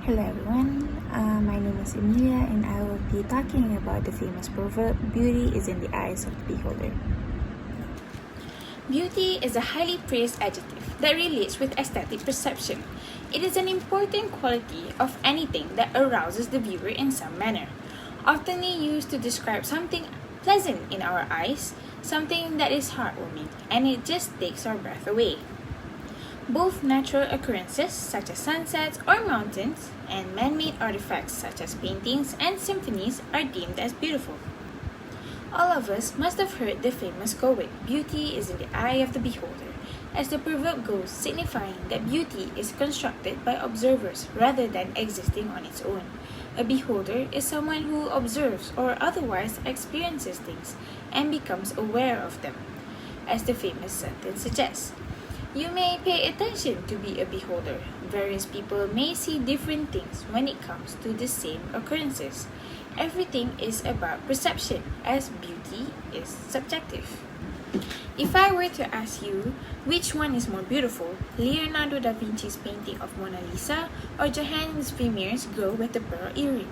Hello everyone, my name is Emilia and I will be talking about the famous proverb, beauty is in the eyes of the beholder. Beauty is a highly praised adjective that relates with aesthetic perception. It is an important quality of anything that arouses the viewer in some manner, often used to describe something pleasant in our eyes, something that is heartwarming, and it just takes our breath away. Both natural occurrences such as sunsets or mountains and man-made artifacts such as paintings and symphonies are deemed as beautiful. All of us must have heard the famous quote, "Beauty is in the eye of the beholder," as the proverb goes, signifying that beauty is constructed by observers rather than existing on its own. A beholder is someone who observes or otherwise experiences things and becomes aware of them, as the famous sentence suggests. You may pay attention to be a beholder. Various people may see different things when it comes to the same occurrences. Everything is about perception, as beauty is subjective. If I were to ask you which one is more beautiful, Leonardo da Vinci's painting of Mona Lisa or Johannes Vermeer's Girl with the Pearl Earring,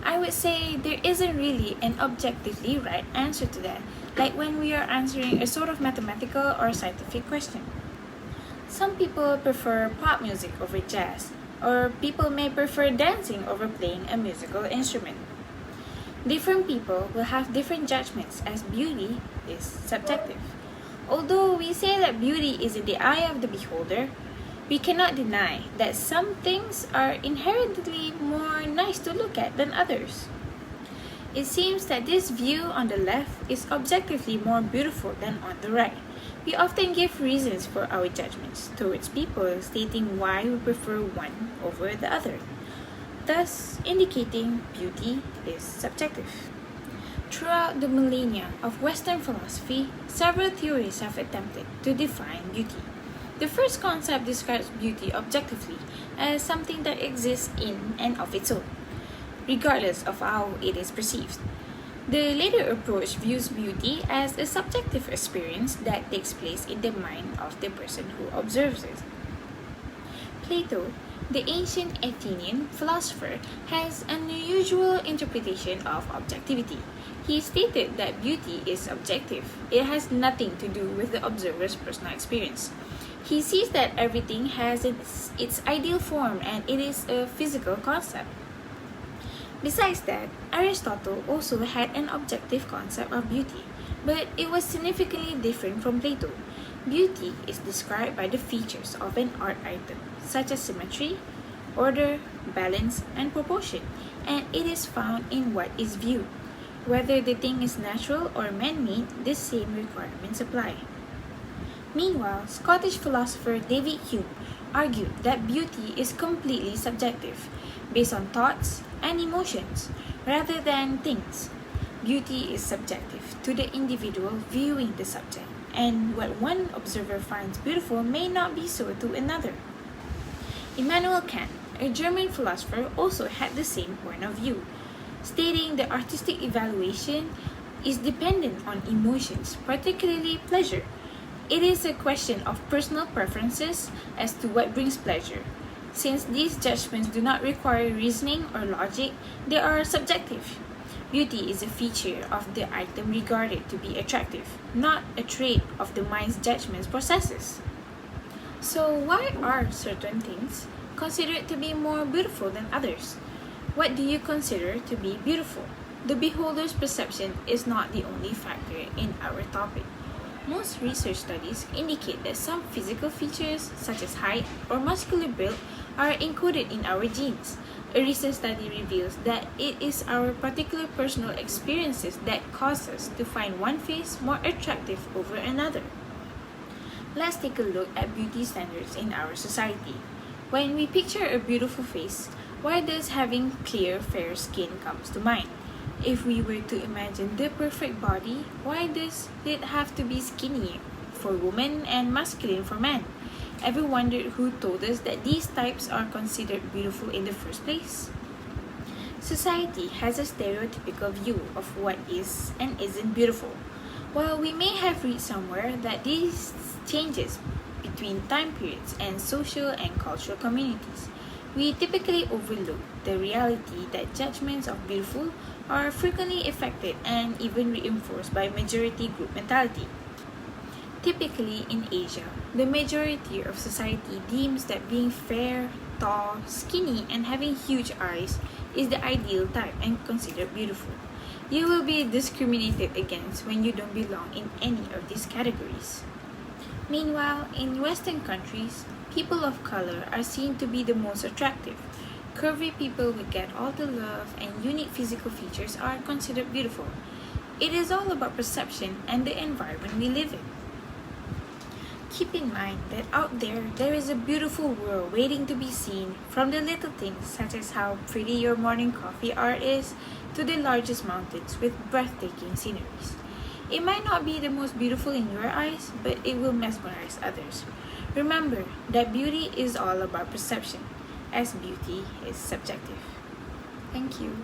I would say there isn't really an objectively right answer to that, like when we are answering a sort of mathematical or scientific question. Some people prefer pop music over jazz, or people may prefer dancing over playing a musical instrument. Different people will have different judgments as beauty is subjective. Although we say that beauty is in the eye of the beholder, we cannot deny that some things are inherently more nice to look at than others. It seems that this view on the left is objectively more beautiful than on the right. We often give reasons for our judgments towards people, stating why we prefer one over the other, thus indicating beauty is subjective. Throughout the millennia of Western philosophy, several theories have attempted to define beauty. The first concept describes beauty objectively as something that exists in and of its own, regardless of how it is perceived. The later approach views beauty as a subjective experience that takes place in the mind of the person who observes it. Plato, the ancient Athenian philosopher, has an unusual interpretation of objectivity. He stated that beauty is subjective. It has nothing to do with the observer's personal experience. He sees that everything has its ideal form and it is a physical concept. Besides that, Aristotle also had an objective concept of beauty, but it was significantly different from Plato. Beauty is described by the features of an art item, such as symmetry, order, balance, and proportion, and it is found in what is viewed. Whether the thing is natural or man-made, the same requirements apply. Meanwhile, Scottish philosopher David Hume argued that beauty is completely subjective, based on thoughts and emotions, rather than things. Beauty is subjective to the individual viewing the subject, and what one observer finds beautiful may not be so to another. Immanuel Kant, a German philosopher, also had the same point of view, stating that artistic evaluation is dependent on emotions, particularly pleasure. It is a question of personal preferences as to what brings pleasure. Since these judgments do not require reasoning or logic, they are subjective. Beauty is a feature of the item regarded to be attractive, not a trait of the mind's judgment processes. So why are certain things considered to be more beautiful than others? What do you consider to be beautiful? The beholder's perception is not the only factor in our topic. Most research studies indicate that some physical features, such as height or muscular build, are encoded in our genes. A recent study reveals that it is our particular personal experiences that cause us to find one face more attractive over another. Let's take a look at beauty standards in our society. When we picture a beautiful face, why does having clear, fair skin comes to mind? If we were to imagine the perfect body, why does it have to be skinny for women and masculine for men? Ever wondered who told us that these types are considered beautiful in the first place? Society has a stereotypical view of what is and isn't beautiful. While we may have read somewhere that these changes between time periods and social and cultural communities, We typically overlook the reality that judgments of beautiful are frequently affected and even reinforced by majority group mentality. Typically in Asia, the majority of society deems that being fair, tall, skinny, and having huge eyes is the ideal type and considered beautiful. You will be discriminated against when you don't belong in any of these categories. Meanwhile, in Western countries, people of color are seen to be the most attractive. Curvy people who get all the love and unique physical features are considered beautiful. It is all about perception and the environment we live in. Keep in mind that out there is a beautiful world waiting to be seen, from the little things such as how pretty your morning coffee art is to the largest mountains with breathtaking sceneries. It might not be the most beautiful in your eyes, but it will mesmerize others. Remember that beauty is all about perception, as beauty is subjective. Thank you.